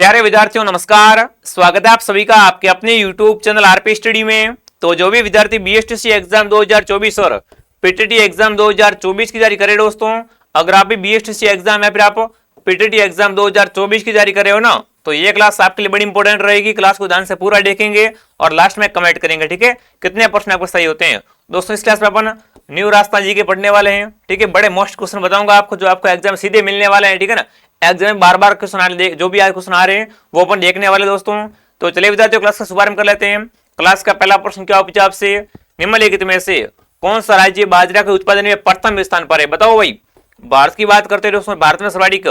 प्यारे विद्यार्थियों नमस्कार। स्वागत है आप सभी का आपके अपने YouTube चैनल आरपी स्टडी में। तो जो भी विद्यार्थी बीएसटीसी एग्जाम 2024 और पीटीटी एग्जाम 2024 की तैयारी करे दोस्तों, अगर आप भी बीएसटीसी एग्जाम या फिर आप पीटीटी एग्जाम 2024 की तैयारी कर रहे हो ना, तो ये क्लास आपके लिए बड़ी इंपॉर्टेंट रहेगी। क्लास को ध्यान से पूरा देखेंगे और लास्ट में कमेंट करेंगे, ठीक है, कितने प्रश्न आपको सही होते हैं। दोस्तों इस क्लास में अपन न्यू राजस्थान जी के पढ़ने वाले हैं, ठीक है। बड़े मोस्ट क्वेश्चन बताऊंगा आपको जो आपको एग्जाम सीधे मिलने वाले हैं, ठीक है ना। एग्जाम में बार बार क्वेश्चन जो भी क्वेश्चन आ रहे हैं वो अपन देखने वाले दोस्तों। तो चलिए विद्यार्थियों क्लास का शुभारंभ कर लेते हैं। क्लास का पहला प्रश्न क्या पूछा आपसे, निम्नलिखित में से कौन सा राज्य बाजरा के उत्पादन में प्रथम स्थान पर है। बताओ भाई, भारत की बात करते हैं दोस्तों, भारत में सर्वाधिक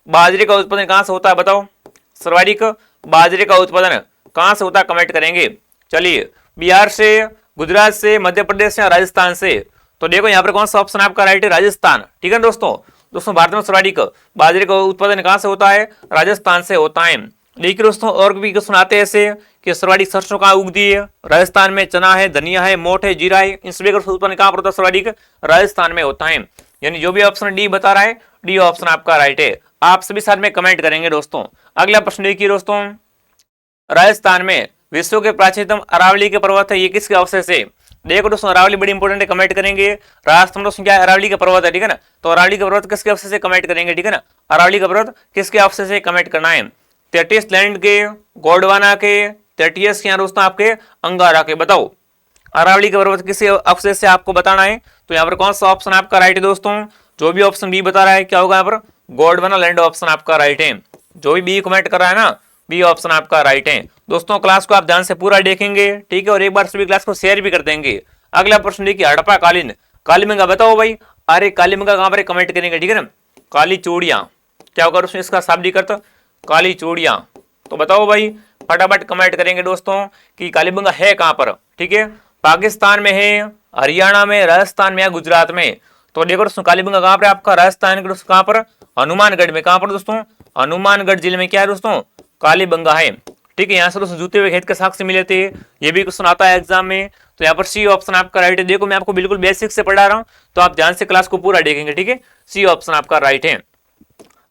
बाजरे का उत्पादन कहां से होता है। बताओ सर्वाधिक बाजरे का उत्पादन कहां से होता है, कमेंट करेंगे। चलिए, बिहार से, गुजरात से, मध्य प्रदेश से, राजस्थान से। तो देखो यहाँ पर कौन सा ऑप्शन आपका राइट है, राजस्थान, ठीक है दोस्तों। भारत में सर्वाधिक बाजरे का उत्पादन कहां से होता है, राजस्थान से होता है। देखिए दोस्तों और भी क्वेश्चन आते हैं ऐसे कि सर्वाधिक सरसों कहाँ उगती है, राजस्थान में। चना है, धनिया है, मोठ है, जीरा है, इन सभी का उत्पादन कहां पर होता है, सर्वाधिक राजस्थान में होता है। यानी जो भी ऑप्शन डी बता रहा है, डी ऑप्शन आपका राइट है। आप सभी साथ में कमेंट करेंगे दोस्तों। अगला प्रश्न देखिए दोस्तों, राजस्थान में विश्व के प्राचीनतम अरावली के पर्वत है, ये किसके अवशेष है। देखो दोस्तों अरावली बड़ी इंपॉर्टेंट है, कमेंट करेंगे। राजस्थान दोस्तों क्या है, अरावली का पर्वत है, ठीक है ना। तो अरावली का पर्वत किसके अवशेष से, कमेंट करेंगे, ठीक है ना। अरावली का पर्वत किसके अवशेष से, कमेंट करना है। तेतीस लैंड के, गोंडवाना के, तेतीस के दोस्तों आपके अंगारा के। बताओ अरावली का पर्वत किसके अवशेष से आपको बताना है। तो यहाँ पर कौन सा ऑप्शन आपका राइट है दोस्तों, जो भी ऑप्शन बी बता रहा है क्या होगा यहाँ पर, गोंडवाना लैंड ऑप्शन आपका राइट है। जो भी बी कमेंट कर रहा है ना, बी ऑप्शन आपका राइट है। दोस्तों क्लास को आप ध्यान से पूरा देखेंगे, ठीक है, और एक बार सभी क्लास को शेयर भी कर देंगे। अगला प्रश्न देखिए, हड़प्पा कालीन, कालीबंगा। बताओ भाई, अरे कालीबंगा कहां पर, कमेंट करेंगे, ठीक है ना। काली चूड़ियां क्या होगा उसमें, इसका शाब्दिक अर्थ काली चूड़ियां। तो बताओ भाई, फटाफट कमेंट करेंगे दोस्तों कि कालीबंगा है कहां पर, ठीक है। पाकिस्तान में है, हरियाणा में, राजस्थान में या गुजरात में। तो देखो दोस्तों कालीबंगा कहां पर आपका, राजस्थान के कहां पर, हनुमानगढ़ में। कहां पर दोस्तों, हनुमानगढ़ जिले में क्या है दोस्तों, कालीबंगा है, ठीक है। यहाँ से दोस्तों जूते हुए खेत के साक्ष्य मिले थे, ये भी क्वेश्चन आता है एग्जाम में। तो यहाँ पर सी ऑप्शन आपका राइट है। देखो मैं आपको बिल्कुल बेसिक से पढ़ा रहा हूँ, तो आप ध्यान से क्लास को पूरा देखेंगे, ठीक है। सी ऑप्शन आपका राइट है।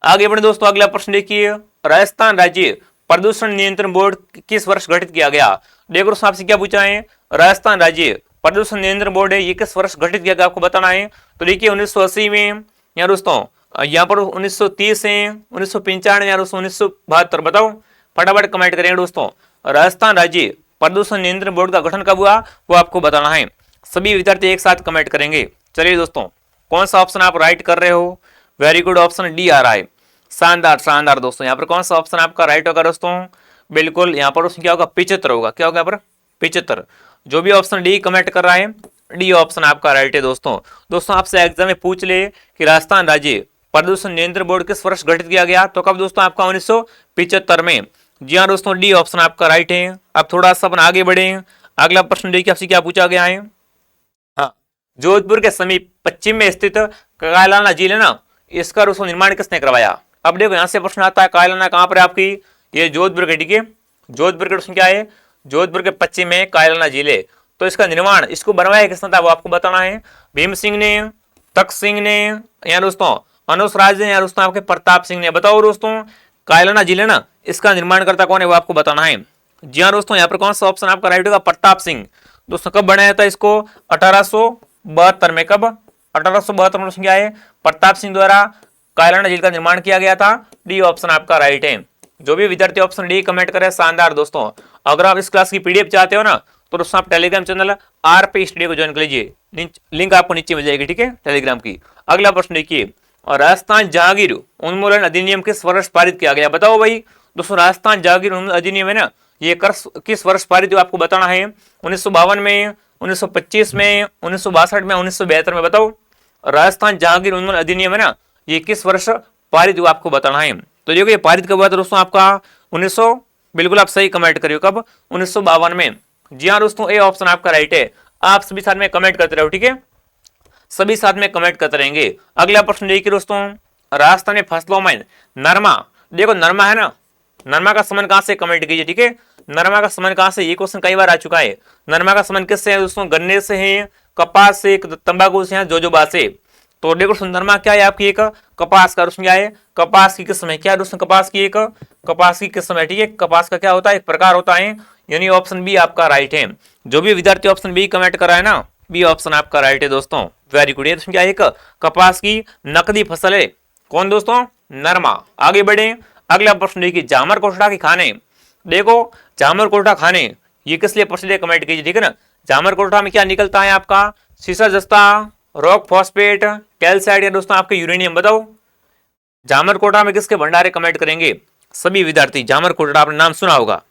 आगे बढ़े दोस्तों, अगला प्रश्न देखिए, राजस्थान राज्य प्रदूषण नियंत्रण बोर्ड किस वर्ष गठित किया गया। देखो दोस्तों आपसे क्या पूछा है, राजस्थान राज्य प्रदूषण नियंत्रण बोर्ड है, ये किस वर्ष गठित किया गया आपको बताना है। तो देखिए 1980 में, या दोस्तों यहाँ पर 1930 है, 1995 या दोस्तों 1972। बताओ फटाफट कमेंट करेंगे दोस्तों। राजस्थान राज्य प्रदूषण नियंत्रण बोर्ड का गठन कब हुआ, वो आपको बताना है। सभी विद्यार्थी एक साथ कमेंट करेंगे। चलिए दोस्तों कौन सा ऑप्शन आप राइट कर रहे हो, वेरी गुड, ऑप्शन डी आ रहा है। शानदार शानदार दोस्तों, यहाँ पर कौन सा ऑप्शन आपका राइट होगा दोस्तों, बिल्कुल यहाँ पर क्या होगा, 75 होगा। क्या होगा यहाँ पर, 75। जो भी ऑप्शन डी कमेंट कर रहा है, डी ऑप्शन आपका राइट है दोस्तों आपसे एग्जाम में पूछ ले कि राजस्थान राज्य प्रदूषण नियंत्रण बोर्ड किस वर्ष गठित किया गया, तो कब दोस्तों आपका 1975 में। जी हाँ दोस्तों, डी ऑप्शन आपका राइट है। अब थोड़ा सा अपन आगे बढ़े, अगला प्रश्न देखिए आपसे क्या पूछा गया है। हाँ, जोधपुर के समीप पश्चिम में स्थित कायलाना झील है ना, इसका दोस्तों निर्माण किसने करवाया। अब देखो यहाँ से प्रश्न आता है, कायलाना कहाँ पर है आपकी, ये जोधपुर के, ठीक है। जोधपुर के दोस्तों क्या है, जोधपुर के पश्चिम में कायलाना झील है। तो इसका निर्माण, इसको बनवाया किसने था, वो आपको बताना है। भीम सिंह ने, तख्त सिंह ने, या दोस्तों अनुसराज ने, या दोस्तों आपके प्रताप सिंह ने। बताओ दोस्तों कायलाना झील है ना, इसका निर्माण करता कौन है, वो आपको बताना है। जी हाँ दोस्तों, यहाँ पर कौन सा ऑप्शन आपका राइट होगा, प्रताप सिंह। दोस्तों कब बनाया था इसको, 1872 में। कब, 1872 में क्या है, प्रताप सिंह द्वारा कायलाना झील का निर्माण किया गया था। डी ऑप्शन आपका राइट है। जो भी विद्यार्थी ऑप्शन डी कमेंट करे, शानदार दोस्तों। अगर आप इस क्लास की पीडीएफ चाहते हो ना, तो दोस्तों आप टेलीग्राम चैनल आरपी स्टडी को ज्वाइन कर लीजिए, लिंक आपको नीचे मिल जाएगी, ठीक है, टेलीग्राम की। अगला प्रश्न देखिए, और राजस्थान जहांगीर उन्मूलन अधिनियम किस वर्ष पारित किया गया। बताओ भाई दोस्तों, राजस्थान जहांगीर अधिनियम है ना, ये किस वर्ष पारित हुआ आपको बताना है। 1952 में, 1925 में, 1962 में, 1972 में। बताओ राजस्थान जहांगीर उन्मूलन अधिनियम है ना, ये किस वर्ष पारित हुआ आपको बताना है। तो देखो ये पारित कब हुआ था दोस्तों आपका 1900, बिल्कुल आप सही कमेंट करिए, कब, 1952 में। जी हाँ दोस्तों, ए ऑप्शन आपका राइट है। आप सभी साथ में कमेंट करते रहो, ठीक है, सभी साथ में कमेंट करते रहेंगे। अगला प्रश्न देखिए दोस्तों, राजस्थान में फसलों में नरमा, देखो नरमा है ना, नरमा का संबंध कहां से, कमेंट कीजिए, ठीक है। नरमा का संबंध कहां से, ये क्वेश्चन कई बार आ चुका है। नरमा का संबंध किससे है दोस्तों, गन्ने से है, कपास से, तंबाकू से, जोजोबा से। तो देखो दोस्तों नरमा क्या है आपकी एक कपास का दोस्तों क्या है कपास की किस्म है, क्या है दोस्तों कपास की एक कपास की किस्म है। ठीक है, कपास का क्या होता है एक प्रकार होता है, यानी ऑप्शन बी आपका राइट है। जो भी विद्यार्थी ऑप्शन बी कमेंट कर रहा है ना, बी ऑप्शन आपका राइट है दोस्तों, वेरी गुड। ये दोस्तों क्या है एक कपास की नकदी फसल है, कौन दोस्तों नरमा। आगे बढ़े, अगला प्रश्न देखिए, जामर कोटड़ा के खाने, देखो जामर कोटड़ा खाने ये किस लिए प्रसिद्ध है कमेंट कीजिए। ठीक है ना, जामर कोटड़ा में क्या निकलता है आपका सीसा जस्ता, रॉक फॉस्फेट, कैल्साइट या दोस्तों आपके यूरेनियम। बताओ जामर कोटड़ा में किसके भंडारे कमेंट करेंगे सभी विद्यार्थी। जामर कोटड़ा आपने नाम सुना होगा,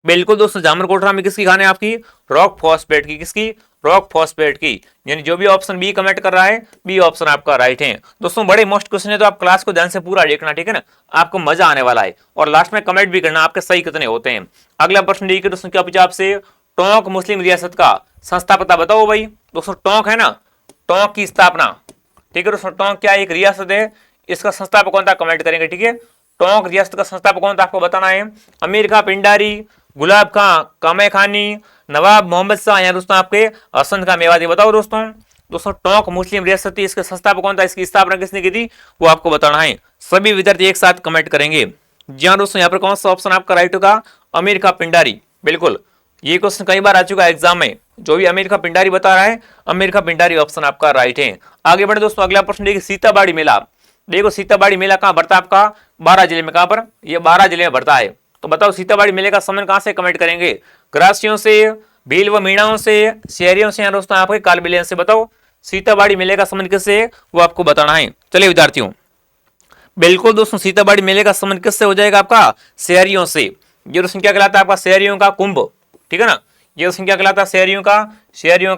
बिल्कुल दोस्तों जामर कोटड़ा में किसकी खाने आपकी रॉक फॉस्फेट की, किसकी रॉक फॉस्फेट की। यानी जो भी ऑप्शन बी कमेंट कर रहा है बी ऑप्शन आपका राइट है दोस्तों। बड़े मोस्ट क्वेश्चन है तो आप क्लास को ध्यान से पूरा देखना, ठीक है ना, आपको मजा आने वाला है। और लास्ट में कमेंट भी करना आपके सही कितने होते हैं। अगला प्रश्न देखिए दोस्तों, क्या पूछा आपसे, टोंक मुस्लिम रियासत का संस्थापता बताओ भाई। दोस्तों टोंक है ना, टोंक की स्थापना, ठीक है दोस्तों, टोंक क्या एक रियासत है, इसका संस्थापक कौन था कमेंट करेंगे। ठीक है, टोंक रियासत का संस्थापक कौन था आपको बताना है। अमीर खां पिंडारी, गुलाब खां कामे खानी, नवाब मोहम्मद शाह या दोस्तों आपके हसन खां मेवाती। बताओ दोस्तों, दोस्तों टोंक मुस्लिम रियासत थी, इसके संस्थापक कौन था, इसकी स्थापना किसने की थी, वो आपको बताना है। सभी विद्यार्थी एक साथ कमेंट करेंगे। जी हाँ दोस्तों, यहाँ पर कौन सा ऑप्शन आपका राइट होगा, अमीर खां पिंडारी। बिल्कुल, ये क्वेश्चन कई बार आ चुका है एग्जाम में, जो भी अमीर खां पिंडारी बता रहा है अमीर खां पिंडारी ऑप्शन आपका राइट है। आगे बढ़े दोस्तों, अगला प्रश्न देखिए, सीताबाड़ी मेला। देखो सीताबाड़ी मेला कहाँ बढ़ता है आपका, 12 जिले में। कहां पर, ये 12 जिले में बढ़ता है। तो बताओ सीताबाड़ी मेले का संबंध कहां से कमेंट करेंगे, ग्रासियों से, भील व मीणाओं से, शहरियों से या दोस्तों आपके कालबेलियन से। बताओ सीताबाड़ी मेले का संबंध किससे, वो आपको बताना है। चलिए विद्यार्थियों, बिल्कुल दोस्तों सीताबाड़ी मेले का संबंध किससे हो जाएगा आपका, शहरियों से। ये दोस्तों क्या कहलाता है आपका, शहरियों का कुंभ। ठीक है ना, ये दोस्तों क्या कहलाता है, शहरियों का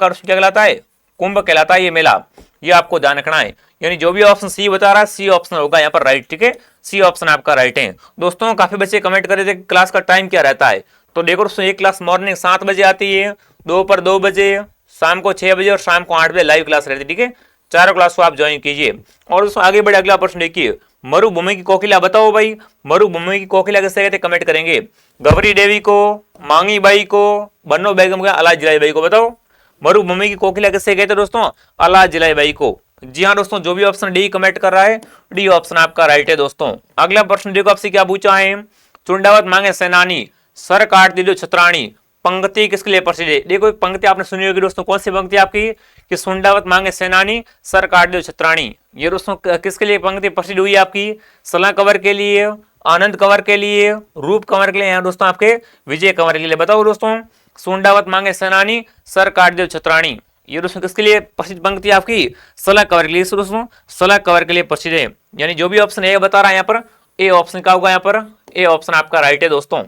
दोस्तों क्या कहलाता है, कुंभ कहलाता है ये मेला। ये आपको ध्यान रखना है, यानी जो भी ऑप्शन सी बता रहा है सी ऑप्शन होगा यहाँ पर राइट। ठीक है, सी ऑप्शन आपका राइट है दोस्तों। काफी बच्चे कमेंट कर रहे थे क्लास का टाइम क्या रहता है, तो देखो दोस्तों एक क्लास मॉर्निंग 7 बजे आती है, दोपहर 2 बजे, शाम को 6 बजे और शाम को 8 बजे लाइव क्लास रहती है। ठीक है, चारों क्लास को आप ज्वाइन कीजिए। और दोस्तों आगे बढ़े, अगला प्रश्न देखिए, मरुभूमि की कोकिला बताओ भाई। मरुभूमि की कोकिला किससे कहते कमेंट करेंगे, गौरी देवी को, मांगी बाई को, बन्नो बेगम का, अलाज जिलाई बाई को। बताओ मरुभूमि की कोकिला किससे कहते दोस्तों, अलाज जिलाई बाई को। जी हाँ दोस्तों, जो भी ऑप्शन डी कमेंट कर रहा है डी ऑप्शन आपका राइट है दोस्तों। अगला प्रश्न देखो आपसे क्या पूछा है, चुंडावत मांगे सेनानी, सर काट दीजिए छत्राणी, पंक्ति किसके लिए प्रसिद्ध है। देखो एक पंक्ति आपने सुनी होगी दोस्तों, कौन सी पंक्ति आपकी, कि सुंडावत मांगे सेनानी, सर काट दो छत्राणी। ये दोस्तों किसके लिए पंक्ति प्रसिद्ध हुई आपकी, सला कंवर के लिए, आनंद कंवर के लिए, रूप कंवर के लिए या दोस्तों आपके विजय कंवर के लिए। बताओ दोस्तों, सुंडावत मांगे सेनानी, सर काट दो छत्राणी, ये दोस्तों किसके लिए प्रसिद्ध पंक्ति आपकी, सला कंवर के लिए। दोस्तों सला कंवर के लिए प्रसिद्ध है, यानी जो भी ऑप्शन ए बता रहा है यहाँ पर ए ऑप्शन क्या होगा, यहाँ पर ए ऑप्शन आपका राइट है दोस्तों।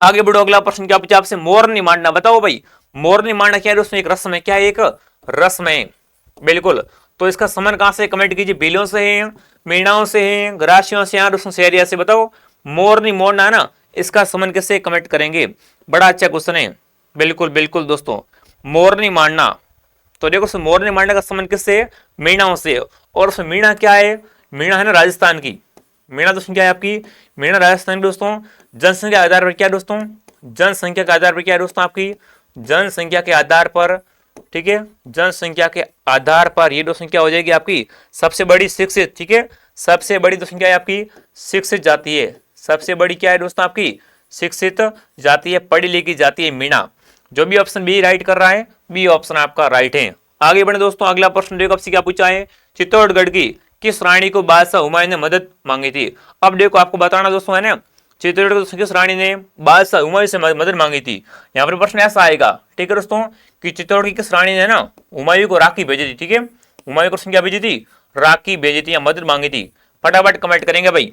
आगे बढ़ो, अगला प्रश्न क्या पूछा आपसे, मोरनी मांडना। बताओ भाई मोरनी मांडना क्या है दोस्तों, एक रस्म है। क्या है, एक रस्म है। बिल्कुल, तो इसका संबंध कहां से कमेंट कीजिए, भीलों से है, मीणाओं से है, ग्रासियों से, दोस्तों शहरिया से। बताओ मोरनी मोड़ना है ना, इसका संबंध किससे कमेंट करेंगे, बड़ा अच्छा क्वेश्चन है। बिल्कुल बिल्कुल दोस्तों, मोरनी मांडना, तो देखो मोरनी मांडने का संबंध किससे, मीणाओं से। और उसमें मीणा क्या है, मीणा है ना राजस्थान की, मीणा दोस्तों क्या है आपकी, मीणा राजस्थान की दोस्तों। जनसंख्या के आधार पर क्या दोस्तों, जनसंख्या के आधार पर क्या है दोस्तों आपकी, जनसंख्या के आधार पर, ठीक है, जनसंख्या के आधार पर ये दोस्तों क्या हो जाएगी आपकी सबसे बड़ी शिक्षित। ठीक है, सबसे बड़ी दोस्तों क्या है आपकी शिक्षित जाति है, सबसे बड़ी क्या है दोस्तों आपकी शिक्षित जाति है, पढ़ी लिखी जाति है मीणा। जो भी ऑप्शन बी राइट कर रहा है बी ऑप्शन आपका राइट है। आगे बढ़े दोस्तों, अगला प्रश्न देखो आपसे क्या पूछा है, चित्तौड़गढ़ की किस रानी को बादशाह हुमायूं ने मदद मांगी थी। अब देखो आपको बताना दोस्तों है ना, चित्तौड़गढ़ किस रानी ने बादशाह हुमायूं से मदद मांगी थी। यहाँ पर प्रश्न ऐसा आएगा, ठीक है दोस्तों, कि चित्तौड़ की किस रानी ने ना हुमायूं को राखी भेजी थी। ठीक है, हुमायूं को क्या भेजी थी, राखी भेजी थी या मदद मांगी थी। फटाफट कमेंट करेंगे भाई,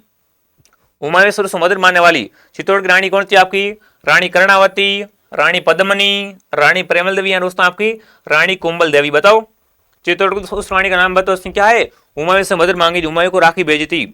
हुमायूं से मदद मांगने वाली चित्तौड़ की रानी कौन थी आपकी, रानी कर्णावती, रानी पद्मनी, रानी प्रेमल देवी या दोस्तों आपकी रानी कुंभल देवी। बताओ चित्तौड़ की उस रानी का नाम बताओ, उसने क्या है हुमायूं से मदद मांगी थी, हुमायूं को राखी भेजी थी।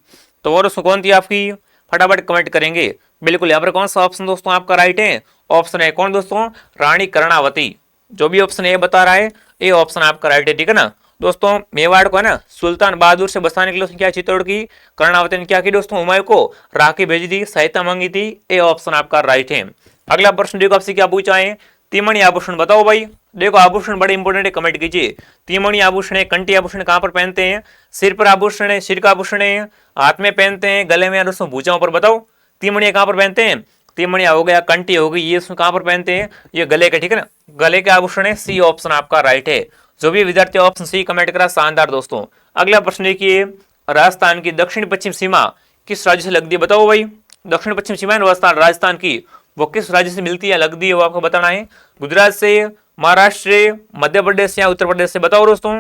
तो और उसमें कौन थी आपकी, फटाफट कमेंट करेंगे। बिल्कुल, यहाँ पर कौन सा ऑप्शन दोस्तों आपका राइट है, ऑप्शन है कौन दोस्तों, रानी कर्णावती। जो भी ऑप्शन ए बता रहा है ये ऑप्शन आपका राइट है। ठीक है ना दोस्तों, मेवाड़ को है ना सुल्तान बहादुर से बचाने के लिए उसने क्या चित्तौड़ की कर्णावती ने क्या की दोस्तों, हुमायूं को राखी भेजी थी, सहायता मांगी थी, ये ऑप्शन आपका राइट है। अगला प्रश्न देखो आपसे क्या पूछा है, त्रिमणि आभूषण बताओ भाई। देखो आभूषण बड़े इंपॉर्टेंट है, कमेंट कीजिए। त्रिमणि आभूषण है, कंठी आभूषण कहां पर पहनते हैं? सिर पर आभूषण है, सिर का आभूषण है, हाथ में पहनते हैं, गले में, दोस्तों भुजाओं पर। बताओ त्रिमणि कहां पर पहनते हैं? त्रिमणि हो गया, कंठी हो गई, ये कहां पर पहनते हैं? ये गले के, ठीक है ना, गले के आभूषण है। सी ऑप्शन आपका राइट है। जो भी विद्यार्थी ऑप्शन सी कमेंट करा, शानदार दोस्तों। अगला प्रश्न देखिए, राजस्थान की दक्षिण पश्चिम सीमा किस राज्य से लगती है? बताओ भाई, दक्षिण पश्चिम सीमा राजस्थान की वो किस राज्य से मिलती है, लगती है, वो आपको बताना है। गुजरात से, महाराष्ट्र से, मध्य प्रदेश या उत्तर प्रदेश से? बताओ दोस्तों,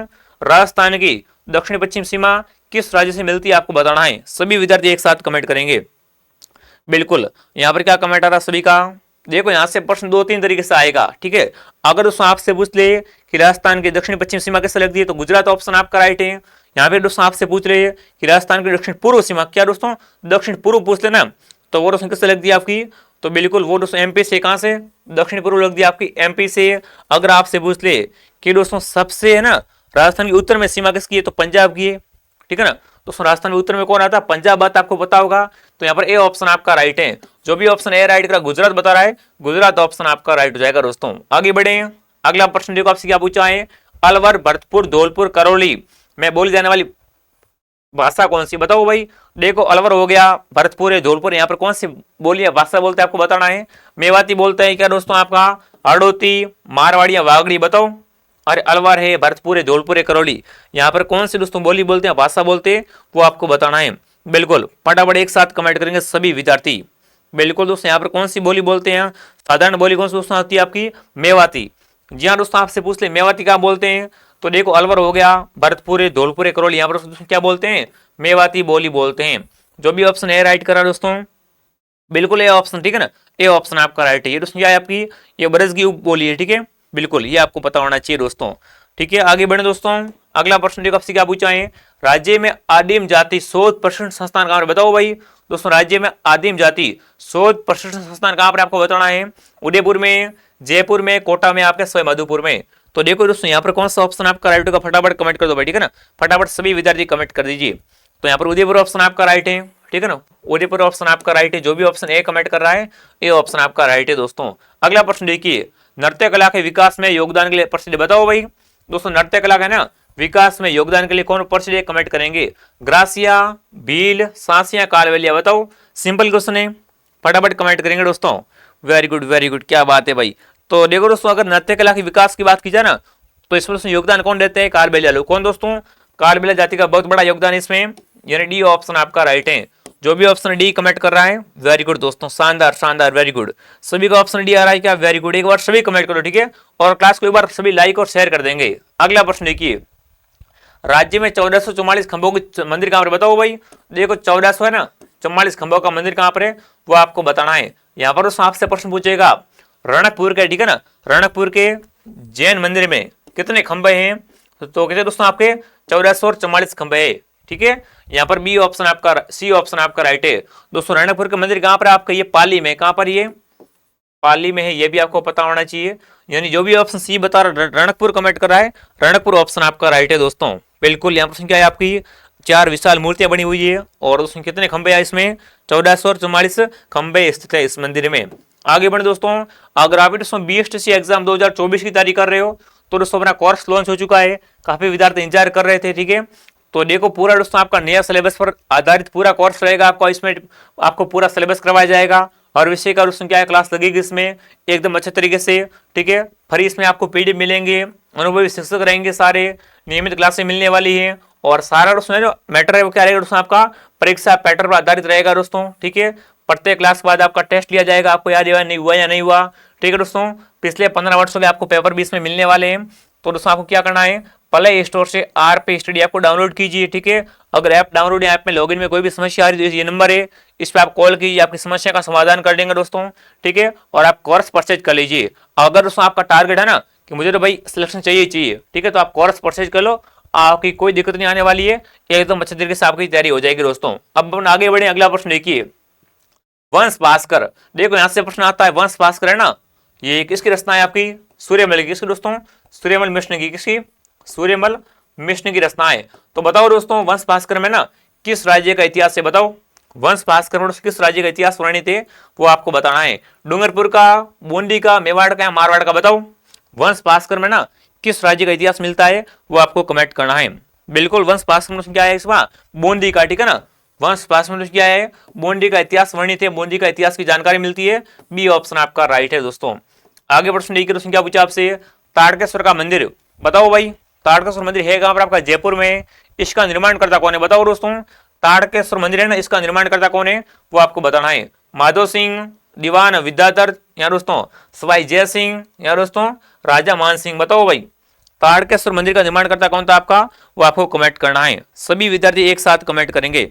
राजस्थान की दक्षिण पश्चिम सीमा किस राज्य से मिलती है, आपको बताना है। सभी विद्यार्थी एक साथ कमेंट करेंगे। बिल्कुल, यहाँ पर क्या कमेंट आ रहा सभी का? देखो यहाँ से प्रश्न 2-3 तरीके से आएगा, ठीक है। अगर दोस्तों आपसे पूछ ले कि राजस्थान की दक्षिण पश्चिम सीमा किससे लगती है, तो गुजरात ऑप्शन आपका राइट है। यहाँ पे दोस्तों आपसे पूछ रहे हैं कि राजस्थान की दक्षिण पूर्व सीमा, क्या दोस्तों दक्षिण पूर्व पूछ लेना, तो वो दोस्तों किससे लगती है आपकी? तो बिल्कुल वो दोस्तों एमपी से। कहां से? दक्षिण पूर्व लगती है आपकी एमपी से। अगर आपसे पूछ ले कि दोस्तों सबसे है ना राजस्थान की उत्तर में सीमा किसकी है, तो पंजाब की है, ठीक है ना। दोस्तों राजस्थान के उत्तर में कौन आता है? पंजाब। बात आपको पता होगा। तो यहाँ पर ए ऑप्शन आपका राइट है। जो भी ऑप्शन ए राइट करा, गुजरात बता रहा है, गुजरात ऑप्शन आपका राइट हो जाएगा दोस्तों। आगे बढ़े, अगला प्रश्न देखो आपसे क्या पूछा है। अलवर, भरतपुर, धौलपुर, करौली में बोली जाने वाली भाषा कौन सी? बताओ भाई। देखो अलवर हो गया, भरतपुर है, धौलपुर, यहाँ पर कौन सी बोली भाषा बोलते हैं, आपको बताना है। मेवाती बोलते हैं क्या दोस्तों आपका? हड़ौती, मारवाड़ी या वागड़ी? बताओ। अरे अलवर है, भरतपुर है, धौलपुर है, करौली, यहाँ पर कौन सी दोस्तों बोली बोलते हैं, भाषा बोलते हैं, वो आपको बताना है। बिल्कुल फटाफट एक साथ कमेंट करेंगे सभी विद्यार्थी। बिल्कुल दोस्तों, यहाँ पर कौन सी बोली बोलते हैं? साधारण बोली कौन सी दोस्तों आती है आपकी? मेवाती। जी हाँ दोस्तों, आपसे पूछ ले मेवाती क्या बोलते हैं, तो देखो अलवर हो गया, भरतपुर है, धौलपुर है, करौली, यहाँ पर क्या बोलते हैं? मेवाती बोली बोलते हैं। जो भी ऑप्शन ए राइट करा दोस्तों, बिल्कुल ए ऑप्शन, ठीक है ना, ए ऑप्शन आपका राइट है। ये दोस्तों क्या है आपकी? ये ब्रज की उप बोली है, ठीक है, बिल्कुल ये आपको पता होना चाहिए दोस्तों। ठीक है, आगे बढ़े दोस्तों। अगला प्रश्न देखो आपसे क्या पूछा है। राज्य में आदिम जाति शोध प्रशिक्षण संस्थान कहां पर? बताओ भाई। दोस्तों राज्य में आदिम जाति शोध प्रशिक्षण संस्थान कहां पर आपको बताना है? उदयपुर में, जयपुर में, कोटा में, आपके सवाई माधोपुर में। तो देखो दोस्तों यहाँ पर कौन सा ऑप्शन आपका राइट होगा, फटाफट कमेंट कर दो भाई, ठीक है ना, फटाफट सभी विद्यार्थी कमेंट कर दीजिए। तो यहाँ पर उदयपुर ऑप्शन आपका राइट है, ठीक है ना, उदयपुर ऑप्शन आपका राइट है। जो भी ऑप्शन ए कमेंट कर रहा है, ये ऑप्शन आपका राइट है दोस्तों। अगला प्रश्न देखिए, नृत्य कला के विकास में योगदान के लिए प्रसिद्ध, बताओ भाई। दोस्तों नृत्य कला का ना विकास में योगदान के लिए कौन प्रसिद्ध, कमेंट करेंगे। ग्रासिया, भील, सांसिया, कालबेलिया? बताओ, सिंपल क्वेश्चन है, फटाफट कमेंट करेंगे दोस्तों। वेरी गुड वेरी गुड, क्या बात है भाई। तो देखो दोस्तों, अगर नृत्य कला के विकास की बात की जाए ना, तो इसमें योगदान कौन देते हैं? कालबेलिया लोग। कौन दोस्तों? कालबेलिया जाति का बहुत बड़ा योगदान है इसमें, यानी डी ऑप्शन आपका राइट है। जो भी ऑप्शन डी कमेंट कर रहा है, वेरी गुड दोस्तों, शानदार शानदार, वेरी गुड। सभी का ऑप्शन डी आ रहा है क्या? वेरी गुड, एक बार सभी कमेंट करो, ठीक है, और क्लास को एक बार सभी लाइक और शेयर कर देंगे। अगला प्रश्न देखिए, राज्य में 1444 खंभों के मंदिर कहां पर? बताओ भाई। देखो 1400 है ना, 44 खंभों का मंदिर कहां पर है, वो आपको बताना है। यहाँ पर दोस्तों आपसे प्रश्न पूछेगा रणकपुर के, ठीक है ना, रणकपुर के जैन मंदिर में कितने खंभे हैं? तो कहते दोस्तों आपके 1444 खंभे है, ठीक है। यहाँ पर बी ऑप्शन आपका, सी ऑप्शन आपका राइट है दोस्तों। रणकपुर का मंदिर कहां पर आपका? ये पाली में। कहां पर? ये पाली में है, ये भी आपको पता होना चाहिए। यानी जो भी ऑप्शन सी बता रहा, रणकपुर कमेंट कर रहा है, रणकपुर ऑप्शन आपका राइट है दोस्तों। बिल्कुल, यहाँ प्रश्न क्या है आपकी? 4 विशाल मूर्तियां बनी हुई है, और दोस्तों कितने खंभे हैं इसमें? 1444 खंभे स्थित है इस मंदिर में। आगे बढ़े दोस्तों, अगर आप दोस्तों बीएसटीसी एग्जाम 2024 की तैयारी कर रहे हो, तो दोस्तों अपना कोर्स लॉन्च हो चुका है, काफी विद्यार्थी इंतजार कर रहे थे, ठीक है। तो देखो पूरा दोस्तों आपका नया सिलेबस पर आधारित पूरा कोर्स रहेगा आपका, इसमें आपको पूरा सिलेबस करवाया जाएगा, और विषय का दोस्तों क्या है, क्लास लगेगी इसमें एकदम अच्छे तरीके से, ठीक है। फ्री इसमें आपको पीडीएफ मिलेंगे, अनुभवी शिक्षक रहेंगे, सारे नियमित क्लासें मिलने वाली है, और सारा दोस्तों जो मैटर है वो क्या रहेगा दोस्तों, आपका परीक्षा पैटर्न पर आधारित रहेगा दोस्तों, ठीक है। प्रत्येक क्लास के बाद आपका टेस्ट लिया जाएगा, आपको याद हुआ या नहीं हुआ, ठीक है दोस्तों। पिछले 15 वर्षों के आपको पेपर भी इसमें मिलने वाले हैं। तो दोस्तों आपको क्या करना है, प्ले स्टोर से RP स्टडी ऐप को डाउनलोड कीजिए, ठीक है। अगर ऐप डाउनलोड या ऐप में लॉगिन में कोई भी समस्या आ रही है तो ये नंबर है, इस पर आप कॉल कीजिए, आपकी समस्या का समाधान कर देंगे दोस्तों, ठीक है। और आप कोर्स परचेज कर लीजिए। अगर दोस्तों आपका टारगेट है ना कि मुझे तो भाई सिलेक्शन चाहिए, ठीक है, तो आप कोर्स परचेज कर लो, आपकी कोई दिक्कत नहीं आने वाली है, एकदम अच्छे तरीके से आपकी तैयारी हो जाएगी दोस्तों। अब अपन आगे बढ़े, अगला प्रश्न देखिए, वंश भास्कर। देखो यहाँ से प्रश्न आता है, वंश भास्कर है ना, ये किसकी रचना है आपकी? सूर्यमल की। किसकी दोस्तों? सूर्यमल मिश्र की। किसकी? सूर्यमल मिश्र की रचना है। तो बताओ दोस्तों, वंश भास्कर में ना किस राज्य का इतिहास है? बताओ। वंश भास्कर में किस राज्य का इतिहास वर्णित है वो आपको बताना है। डूंगरपुर का, बूंदी का, मेवाड़ का या मारवाड़ का बताओ। वंश भास्कर में ना किस राज्य का इतिहास मिलता है वो आपको कमेंट करना है। बिल्कुल वंश भास्कर में क्या है इसमें, बूंदी का, ठीक है ना। वंश भास्कर में क्या है, बूंदी का इतिहास वर्णित है, बूंदी का इतिहास की जानकारी मिलती है। बी ऑप्शन आपका राइट है दोस्तों। आगे प्रश्न देखिए दोस्तों क्या पूछा आपसे, ताड़केश्वर का मंदिर बताओ भाई। ताड़केश्वर मंदिर है कहां पर आपका, जयपुर में। इसका निर्माण करता कौन है बताओ दोस्तों। ताड़केश्वर मंदिर है ना, इसका निर्माण करता कौन है वो आपको बताना है। माधो सिंह, दीवान विद्याधर या दोस्तों सवाई जय सिंह या दोस्तों राजा मान सिंह बताओ भाई। ताड़केश्वर मंदिर का निर्माण करता कौन था आपका वो आपको कमेंट करना है। सभी विद्यार्थी एक साथ कमेंट करेंगे।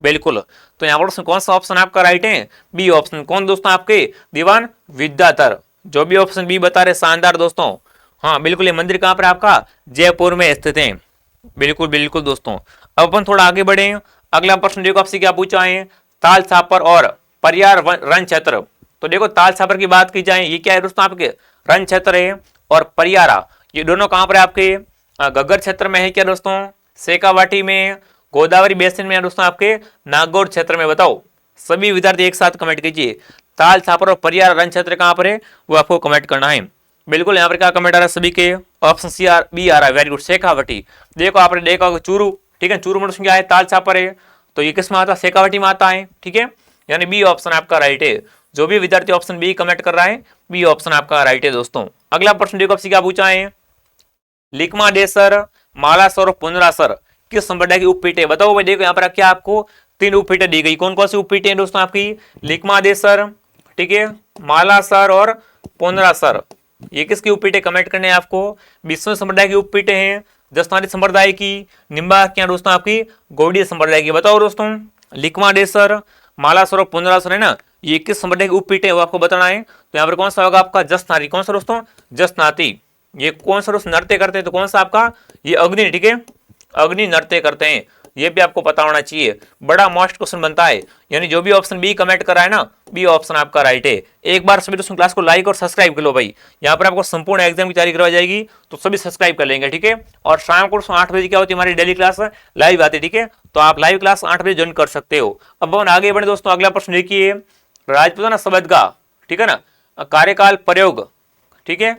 बिल्कुल, तो यहाँ पर कौन सा ऑप्शन आपका राइट है, बी ऑप्शन। कौन दोस्तों आपके, दीवान विद्याधर। जो भी ऑप्शन बी बता रहे शानदार दोस्तों। हाँ बिल्कुल, ये मंदिर कहाँ पर आपका, जयपुर में स्थित है। बिल्कुल बिल्कुल दोस्तों। अब अपन थोड़ा आगे बढ़े। अगला प्रश्न देखो आपसे क्या पूछा है, ताल छापर और परियार रण क्षेत्र। तो देखो ताल छापर की बात की जाए, ये क्या है दोस्तों आपके रण क्षेत्र है, और परियारा ये दोनों कहां पर है आपके, गग्गर क्षेत्र में है क्या दोस्तों, शेखावाटी में, गोदावरी बेसिन में, दोस्तों आपके नागौर क्षेत्र में बताओ। सभी विद्यार्थी एक साथ कमेंट कीजिए। ताल छापर और परियार रण क्षेत्र कहां पर है वो आपको कमेंट करना है। बिल्कुल, यहाँ पर क्या कमेंट आ रहा है सभी के, ऑप्शन सी आर बी आ रहा है। Very good, Shekhawati. देखो आपने देखा होगा चूरू, ठीक है, चूरू में क्या है, ताल छापर है, तो ये किस में आता है, शेखावाटी में आता है, ठीक है, यानी बी ऑप्शन आपका राइट है। जो भी विद्यार्थी ऑप्शन बी कमेंट कर रहा है, बी ऑप्शन आपका राइट है दोस्तों। अगला प्रश्न देखो आपसे क्या पूछा है, लिकमादेसर, मालासर और पुनरासर किस संप्रदाय की उपपीठ है बताओ भाई। देखो यहाँ पर क्या आपको 3 उपपीठें दी गई, कौन कौन सी उपपीठें हैं दोस्तों आपकी, लिकमादेसर, ठीक है, मालासर और पुनरासर। ये किसकी उपपीठें कमेंट करने हैं आपको, विष्णु संप्रदाय की उपपीठें हैं, जसनारी संप्रदाय की, निम्बार्क क्या दोस्तों आपकी गौड़ीय संप्रदाय की। बताओ दोस्तों, लिकमादेसर, मालासर और पुनरासर है ना, ये किस संप्रदाय की उपपीठ है वो आपको बताना है। तो यहाँ पर कौन सा होगा आपका, जसनारी। कौन सा दोस्तों, जसनाती। ये कौन सा दोस्तों नृत्य करते हैं, तो कौन सा आपका, ये अग्नि, ठीक है, अग्नि नृत्य करते हैं। ये भी आपको पता होना चाहिए, बड़ा मोस्ट क्वेश्चन बनता है। यानी जो भी ऑप्शन बी कमेंट कर रहा है ना, बी ऑप्शन आपका राइट है। एक बार सभी दोस्तों क्लास को लाइक और सब्सक्राइब कर लो भाई। यहाँ पर आपको संपूर्ण एग्जाम की तैयारी करवाई जाएगी, तो सभी सब्सक्राइब कर लेंगे, ठीक है। और शाम को 8 बजे क्या होती है हमारी डेली क्लास लाइव आती है, ठीक है, तो आप लाइव क्लास 8 बजे ज्वाइन कर सकते हो। अब अपन आगे बढ़े दोस्तों। अगला प्रश्न देखिए, राजपूताना शब्द का, ठीक है ना, कार्यकाल प्रयोग, ठीक है,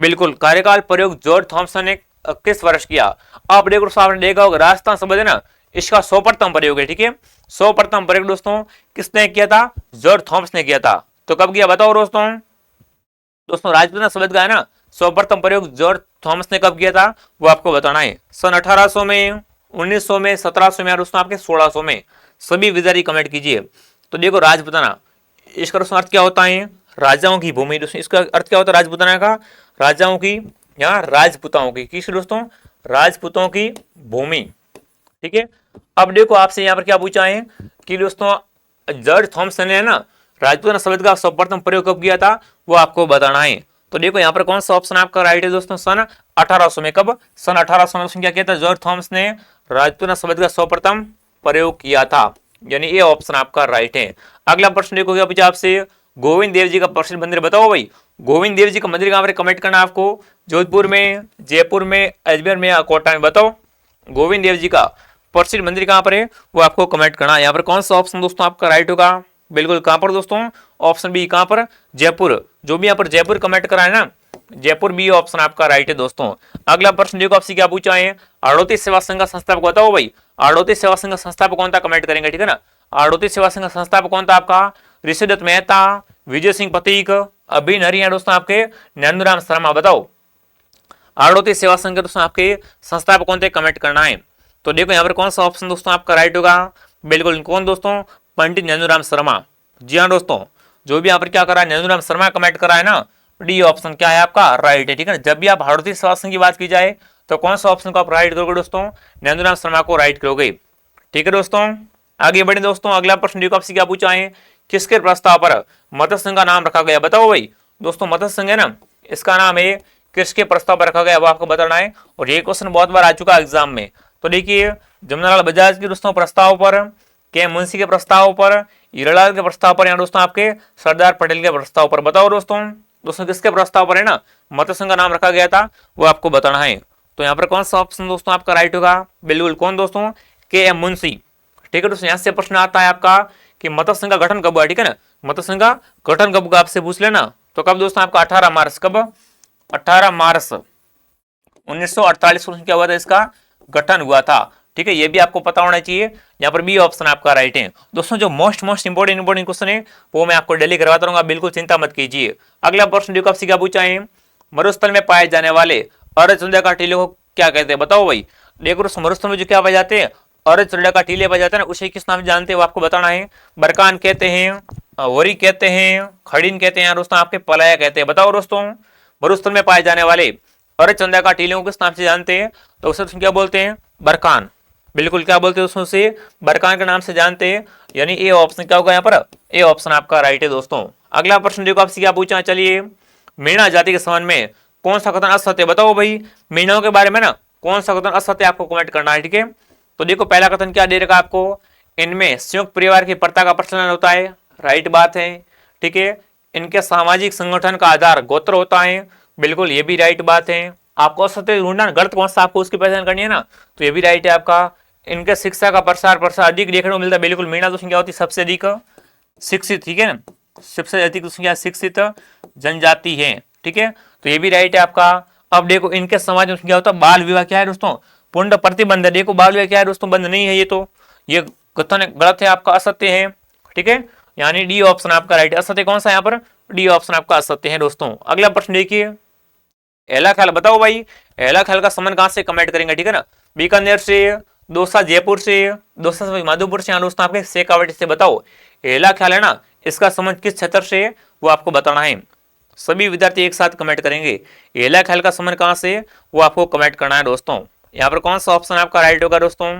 बिल्कुल कार्यकाल प्रयोग जॉर्ज थॉमसन ने किस वर्ष किया। आप देखो आपने देखा होगा राजस्थान शब्द है ना, इसका 100 प्रयोग है, ठीक है, 100 प्रयोग दोस्तों किसने किया था, जॉर्ज थॉमस ने किया था। तो कब किया बताओ दोस्तों। दोस्तों राजपूताना शब्द का है ना 100 प्रयोग जॉर्ज थॉमस ने कब किया था वो आपको बताना है। सन 1800 में, 1900 में, 1700 में, दोस्तों आपके 1600 में। सभी विद्यार्थी कमेंट कीजिए। तो देखो राजपूताना, इसका दोस्तों अर्थ क्या होता है, राजाओं की भूमि। दोस्तों इसका अर्थ क्या होता है राजपूताना का, राजाओं की या राजपूताओं की, किस दोस्तों, राजपूतों की भूमि, ठीक है। अब देखो आपसे यहाँ पर क्या पूछा है कि दोस्तों जॉर्ज थॉमसन ने ना राजपूताना शब्द का 100 प्रयोग कब किया था वो आपको बताना है। तो देखो यहाँ पर कौन सा ऑप्शन आपका राइट है दोस्तों, सन 1800 में। कब, सन 1800 में क्या किया था, जॉर्ज थॉमस ने राजपूताना शब्द का 100 प्रयोग किया था, यानी ये ऑप्शन आपका राइट है। अगला प्रश्न देखो क्या पूछा आपसे, गोविंद देव जी का प्रसिद्ध मंदिर बताओ भाई। गोविंद देव जी का मंदिर कहां पर कमेंट करना आपको, जोधपुर में, जयपुर में, अजमेर में या कोटा में बताओ। गोविंद देव जी का प्रसिद्ध मंदिर कहां पर है वो आपको कमेंट करना है। यहाँ पर कौन सा ऑप्शन दोस्तों आपका राइट होगा, बिल्कुल कहां पर दोस्तों, ऑप्शन बी कहां पर, जयपुर। जो भी यहाँ पर जयपुर कमेंट करा है ना, जयपुर बी ऑप्शन आपका राइट है दोस्तों। अगला प्रश्न देखो आपसे क्या पूछा है, आड़ोती सेवा संघ का संस्थापक बताओ भाई। आड़ोती सेवा संघ का संस्थापक कौन था कमेंट करेंगे, ठीक है ना। आड़ोती सेवा संघ का संस्थापक कौन था आपका, ऋषिदत्त मेहता, विजय सिंह पतीक, अभिन हरिया दोस्तों आपके नंदराम शर्मा। बताओ आड़ोती सेवा संघ के दोस्तों आपके संस्थापक कौन थे कमेंट करना है। तो देखो यहाँ पर कौन सा ऑप्शन दोस्तों आपका राइट होगा, बिल्कुल कौन दोस्तों, पंडित नंदराम शर्मा। जी हाँ दोस्तों, जो भी यहाँ पर क्या करा है नंदराम शर्मा कमेंट करा है ना, डी ऑप्शन क्या है आपका राइट है, ठीक है ना। जब भी आप आड़ोती सेवा संघ की बात की जाए तो कौन सा ऑप्शन को आप राइट करोगे दोस्तों, नंदराम शर्मा को राइट करोगे, ठीक है दोस्तों। आगे बढ़े दोस्तों। अगला प्रश्न देखो आपसे क्या पूछा है, किसके प्रस्ताव पर मत्स्य संघ का नाम रखा गया बताओ भाई। दोस्तों मत्स्य संघ है ना, इसका नाम है किसके प्रस्ताव पर रखा गया वो आपको बताना है। और ये क्वेश्चन बहुत बार आ चुका है एग्जाम में। तो देखिए जमुनालाल बजाज के दोस्तों प्रस्ताव पर, के मुंशी के प्रस्ताव पर, हीरालाल के प्रस्ताव पर, या दोस्तों आपके सरदार पटेल के प्रस्ताव पर। बताओ दोस्तों, दोस्तों किसके प्रस्ताव पर है ना मत्स्य संघ का नाम रखा गया था वो आपको बताना है। तो यहाँ पर कौन सा ऑप्शन दोस्तों आपका राइट होगा, बिल्कुल कौन दोस्तों, के एम मुंशी, ठीक है दोस्तों, यहां से प्रश्न आता है आपका कि मत्स्य संघ का गठन कब हुआ, ठीक है ना, मत्स्य संघ का गठन कब हुआ आपसे पूछ लेना, तो कब दोस्तों आपका 18 मार्च, कब 18 मार्च 1948 को क्या हुआ था, इसका गठन हुआ था, ठीक है, ये भी आपको पता होना चाहिए। यहाँ पर बी ऑप्शन आपका राइट है दोस्तों। जो मोस्ट इंपोर्टेंट क्वेश्चन है वो मैं आपको डेली करवाता रहूंगा, बिल्कुल चिंता मत कीजिए। अगला प्रश्न देखो आपसे क्या पूछा है, मरुस्थल में पाए जाने वाले अर्धचंद्राकार टीले को क्या कहते हैं, बताओ भाई। देखो दोस्तों, मरुस्थल में जो क्या पाए जाते हैं, अर्धचंद्राकार टीले पाए जाते हैं ना, उसे किस नाम से जानते हैं वो आपको बताना है। बरकान कहते हैं, होरी कहते हैं, खड़ीन कहते हैं दोस्तों, आपके पलाया कहते हैं। बताओ दोस्तों, मरुस्थल में पाए जाने वाले अर्धचंद्राकार टीले को किस नाम से जानते हैं, तो उसे क्या बोलते हैं, बरकान। बिल्कुल क्या बोलते हैं दोस्तों, से बरकान के नाम से जानते हैं, यानी ए ऑप्शन क्या होगा यहाँ पर, ए ऑप्शन आपका राइट है दोस्तों। अगला प्रश्न देखो आपसे क्या पूछा, चलिए, मीणा जाति के संबंध में कौन सा कथन असत्य, बताओ भाई। मीणाओं के बारे में ना कौन सा कथन असत्य आपको कमेंट करना है, ठीक है। तो देखो पहला कथन क्या दे रखा आपको, इनमें संयुक्त परिवार की प्रथा का प्रचलन होता है, राइट बात है, ठीक है। इनके सामाजिक संगठन का आधार गोत्र होता है, बिल्कुल ये भी राइट बात है। आपको असत्य ढूंढना, गलत कौन सा आपको उसकी पहचान करनी है ना, तो ये भी राइट है आपका। इनके शिक्षा का प्रसार अधिक देखने को मिलता है, बिल्कुल मीणा दोस्तों क्या होती है, सबसे अधिक शिक्षित, ठीक है ना, सबसे अधिक दोस्तों क्या शिक्षित जनजाति है, ठीक है, तो ये भी राइट है आपका। अब देखो इनके समाज में क्या होता है, बाल विवाह क्या है दोस्तों, पूर्ण प्रतिबंध है। देखो बाल विवाह क्या है दोस्तों, बंद नहीं है, ये तो ये कथन गलत है आपका, असत्य है, ठीक है, यानी डी ऑप्शन आपका राइट है। असत्य कौन सा यहाँ पर, डी ऑप्शन आपका असत्य है दोस्तों। अगला प्रश्न देखिए, एला ख्याल, बताओ भाई, एला ख्याल का संबंध कहां से कमेंट करेंगे, ठीक है ना, बीकानेर से, दोसा जयपुर से, दोसा माधोपुर से, दोस्तों आपके शेखावाटी से। बताओ एला ख्याल है ना, इसका संबंध किस क्षेत्र से वो आपको बताना है। सभी विद्यार्थी एक साथ कमेंट करेंगे, एला ख्याल का संबंध कहां से वो आपको कमेंट करना है दोस्तों। यहाँ पर कौन सा ऑप्शन आपका राइट होगा दोस्तों,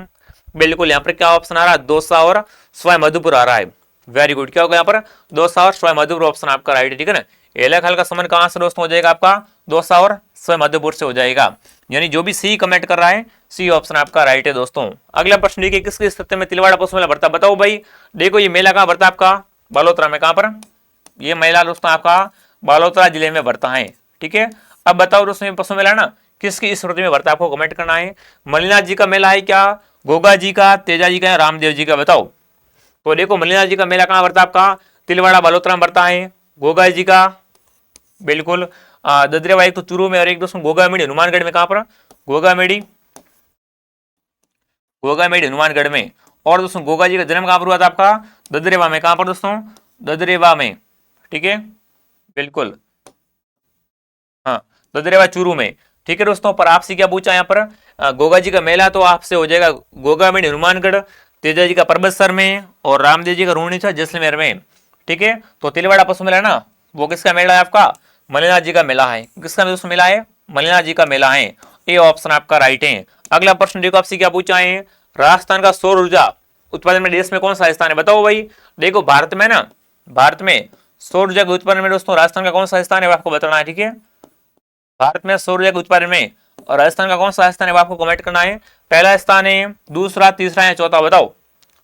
बिल्कुल यहाँ पर क्या ऑप्शन आ रहा है, दोसा और सवाई माधोपुर आ रहा है, वेरी गुड। क्या होगा यहाँ पर, दोसा और सवाई माधोपुर ऑप्शन आपका राइट है, ठीक है ना। एला ख्याल का संबंध कहां से दोस्तों हो जाएगा आपका, दोसा और सवाई माधोपुर से हो जाएगा, यानी जो भी सी कमेंट कर रहा है सी ऑप्शन आपका राइट है दोस्तों। अगला प्रश्न देखिए, किसके सत्य में तिलवाड़ा पशु मेला भरता, बताओ भाई। देखो ये मेला कहाँ भरता है आपका, बालोतरा में, कहां पर, ये मेला दोस्तों आपका बालोतरा जिले में भरता है, ठीक है। अब बताओ दोस्तों, पशु मेला ना किसकी स्मृति में भरता है, आपको कमेंट करना है। मल्लिनाथ जी का मेला है क्या, गोगा जी का, तेजा जी का, रामदेव जी का, बताओ। तो देखो मल्लिनाथ जी का मेला कहाँ भरता है आपका, तिलवाड़ा बालोतरा में भरता है। गोगा जी का बिल्कुल ददरेवा, एक तो चूरू में और एक दोस्तों गोगामेड़ी हनुमानगढ़ में, कहां पर, गोगामेड़ी हनुमानगढ़ में। और दोस्तों गोगा जी का जन्म कहां पर हुआ था आपका, ददरेवा में, कहां पर दोस्तों, ददरेवा में, ठीक है, बिल्कुल, हाँ ददरेवा चूरू में, ठीक है दोस्तों। पर आपसे क्या पूछा यहाँ पर, गोगा जी का मेला तो आपसे हो जाएगा गोगामेड़ी हनुमानगढ़, तेजा जी का परबतसर में, और रामदेव जी का रूणीचा जैसलमेर में, ठीक है। तो तिलवाड़ा पशु मेला ना वो किसका मेला है आपका, मल्लिनाथ जी का मेला है। किसका दोस्तों मेला है, मल्लिनाथ जी का मेला है, ए ऑप्शन आपका राइट है। अगला प्रश्न देखो आपसे क्या पूछा है, राजस्थान का सौर ऊर्जा उत्पादन में देश में कौन सा स्थान है, बताओ भाई। देखो भारत में ना, भारत में सौर ऊर्जा के उत्पादन में दोस्तों राजस्थान का कौन सा स्थान है आपको बताना है, ठीक है। भारत में सौर ऊर्जा के उत्पादन में और राजस्थान का कौन सा स्थान है आपको कमेंट करना है। पहला स्थान है, दूसरा, तीसरा या चौथा, बताओ।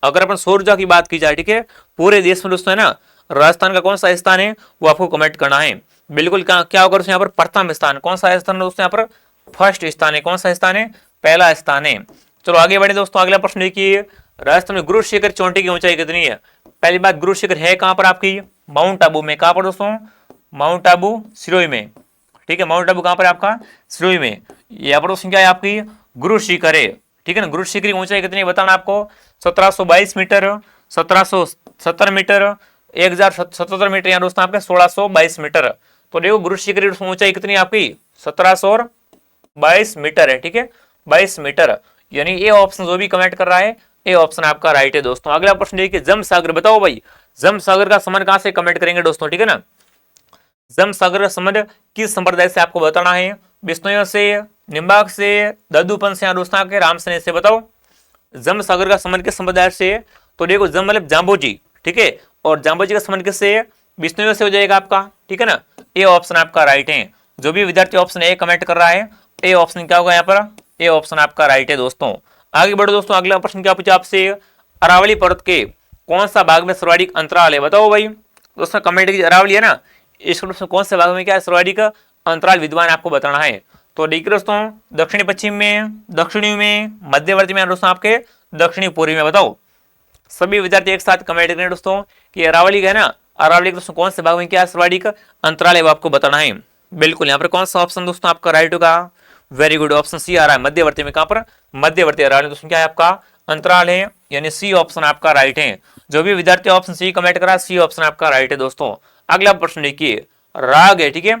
अगर अपन सौर ऊर्जा की बात की जाए, ठीक है, पूरे देश में दोस्तों है ना, राजस्थान का कौन सा स्थान है वो आपको कमेंट करना है। बिल्कुल क्या होगा यहाँ पर, प्रथम स्थान, कौन सा स्थान है दोस्तों, यहाँ पर फर्स्ट स्थान है, कौन सा स्थान है, पहला स्थान है। चलो आगे बढ़े दोस्तों, अगला प्रश्न देखिए, राजस्थान में गुरु शिखर चोटी की ऊंचाई कितनी है। पहली बात, गुरु शिखर है कहां पर आपकी, माउंट आबू में, कहां पर दोस्तों, माउंट आबू सिरोही में, ठीक है, माउंट आबू कहां पर आपका, सिरोही में। यहाँ पर दोस्तों क्या है आपकी, गुरु शिखर है, ठीक है ना। गुरु शिखर की ऊंचाई कितनी है बताना आपको, 1722 मीटर, 1770 मीटर, 1077 मीटर, या दोस्तों आपके 1622 मीटर। तो देखो गुरु शिखर की ऊंचाई कितनी है आपकी, 1722 मीटर है, ठीक है, 22 मीटर, यानी ये ऑप्शन जो भी कमेंट कर रहा है ये ऑप्शन आपका राइट है दोस्तों। अगला प्रश्न देखिए, जम सागर, बताओ भाई, जम सागर का संबंध कहां से कमेंट करेंगे दोस्तों, ठीक है ना। जम सागर का संबंध किस संप्रदाय से आपको बताना है, बिश्नोइयों से, निम्बाक से, दादूपन से, या दोस्तों आपके रामसने से, बताओ। जम सागर का संबंध किस संप्रदाय से, तो देखो जम मतलब जाम्बोजी, ठीक है, और जाम्बोजी का संबंध किससे, बिश्नोइयों से हो जाएगा आपका, ठीक है ना। ये ऑप्शन आपका राइट है। जो भी विद्यार्थी ऑप्शन ए कमेंट कर रहा है ए ऑप्शन क्या होगा यहाँ पर, ए ऑप्शन आपका राइट है दोस्तों। आगे बढ़ो दोस्तों, अगला प्रश्न क्या पूछा आपसे, अरावली पर्वत के कौन सा भाग में सर्वाधिक अंतराल है, बताओ भाई। दोस्तों कमेंट की, अरावली है ना, इसको कौन से भाग में क्या है सर्वाधिक अंतराल विद्वान आपको बताना है। तो देखिए दोस्तों, दक्षिणी पश्चिम में, दक्षिणी में, मध्यवर्ती में, दोस्तों आपके दक्षिणी पूर्वी में, बताओ। सभी विद्यार्थी एक साथ कमेंट करें दोस्तों कि अरावली का है ना, अरावली के दोस्तों कौन से भाग में क्या सर्वाधिक अंतराल है वो आपको बताना है। बिल्कुल यहाँ पर कौन सा ऑप्शन दोस्तों आपका राइट होगा, वेरी गुड, ऑप्शन सी आ रहा है मध्यवर्ती में। कहां पर, मध्यवर्ती अरावली दोस्तों क्या है आपका अंतराल है, यानी सी ऑप्शन आपका राइट है। जो भी विद्यार्थी ऑप्शन सी कमेंट करा सी ऑप्शन आपका राइट है दोस्तों। अगला प्रश्न देखिए, राग है, ठीक है,